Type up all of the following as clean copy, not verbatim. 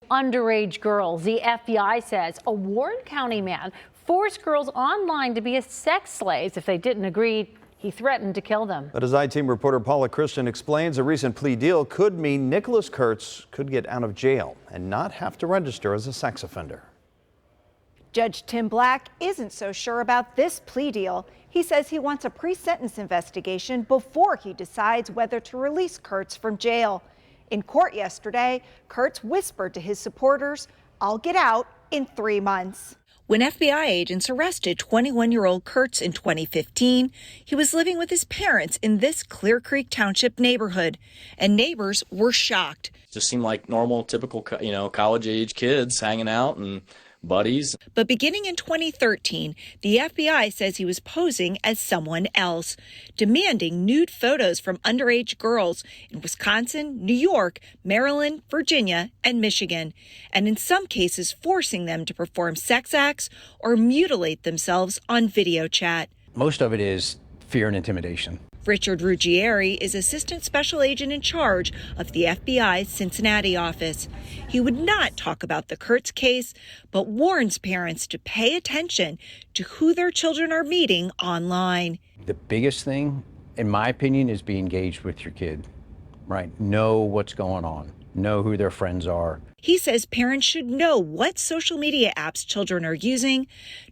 underage girls. The FBI says a Warren County man forced girls online to be as sex slaves. If they didn't agree, he threatened to kill them. But as I-Team reporter Paula Christian explains, a recent plea deal could mean Nicholas Kurtz could get out of jail and not have to register as a sex offender. Judge Tim Black isn't so sure about this plea deal. He says he wants a pre-sentence investigation before he decides whether to release Kurtz from jail. In court yesterday, Kurtz whispered to his supporters, "I'll get out in 3 months." When FBI agents arrested 21-year-old Kurtz in 2015, he was living with his parents in this Clearcreek Township neighborhood, and neighbors were shocked. Just seemed like normal, typical, college-age kids hanging out and buddies. But beginning in 2013, the FBI says he was posing as someone else, demanding nude photos from underage girls in Wisconsin, New York, Maryland, Virginia, and Michigan, and in some cases forcing them to perform sex acts or mutilate themselves on video chat. Most of it is fear and intimidation. Richard Ruggieri is Assistant Special Agent in charge of the FBI's Cincinnati office. He would not talk about the Kurtz case, but warns parents to pay attention to who their children are meeting online. The biggest thing, in my opinion, is be engaged with your kid, right? Know what's going on. Know who their friends are. He says parents should know what social media apps children are using,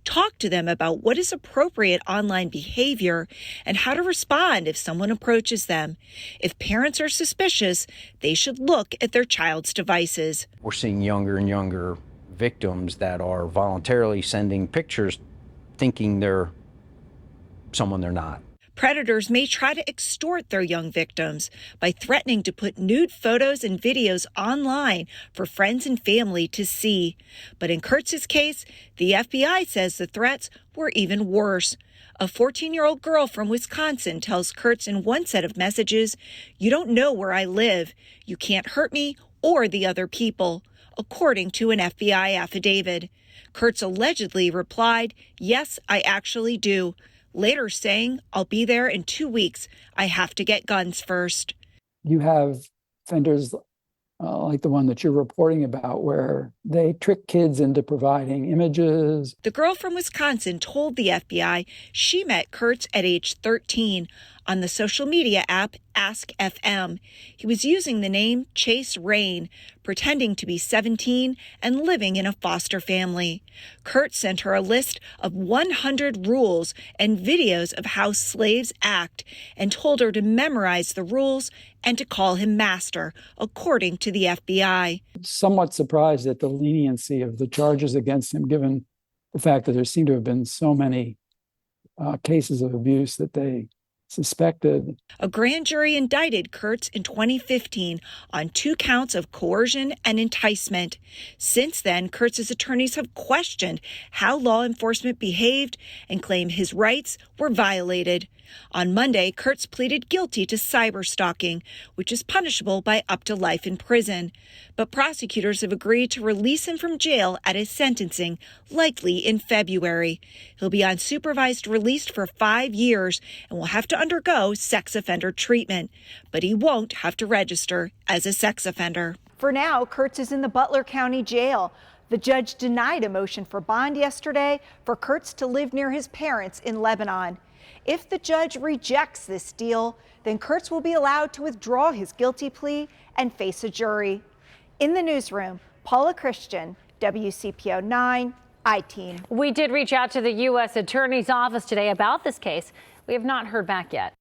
talk to them about what is appropriate online behavior, and how to respond if someone approaches them. If parents are suspicious, they should look at their child's devices. We're seeing younger and younger victims that are voluntarily sending pictures thinking they're someone they're not. Predators may try to extort their young victims by threatening to put nude photos and videos online for friends and family to see. But in Kurtz's case, the FBI says the threats were even worse. A 14-year-old girl from Wisconsin tells Kurtz in one set of messages, "You don't know where I live. You can't hurt me or the other people," according to an FBI affidavit. Kurtz allegedly replied, "Yes, I actually do," later saying, "I'll be there in 2 weeks. I have to get guns first." You have offenders like the one that you're reporting about, where they trick kids into providing images. The girl from Wisconsin told the FBI she met Kurtz at age 13 on the social media app Ask FM. He was using the name Chase Rain, pretending to be 17 and living in a foster family. Kurtz sent her a list of 100 rules and videos of how slaves act and told her to memorize the rules and to call him master, according to the FBI. Somewhat surprised at the leniency of the charges against him, given the fact that there seem to have been so many cases of abuse that they suspected. A grand jury indicted Kurtz in 2015 on 2 counts of coercion and enticement. Since then, Kurtz's attorneys have questioned how law enforcement behaved and claim his rights were violated. On Monday, Kurtz pleaded guilty to cyberstalking, which is punishable by up to life in prison. But prosecutors have agreed to release him from jail at his sentencing, likely in February. He'll be on supervised release for 5 years and will have to undergo sex offender treatment. But he won't have to register as a sex offender. For now, Kurtz is in the Butler County Jail. The judge denied a motion for bond yesterday for Kurtz to live near his parents in Lebanon. If the judge rejects this deal, then Kurtz will be allowed to withdraw his guilty plea and face a jury. In the newsroom, Paula Christian, WCPO 9, I-Team. We did reach out to the U.S. Attorney's Office today about this case. We have not heard back yet.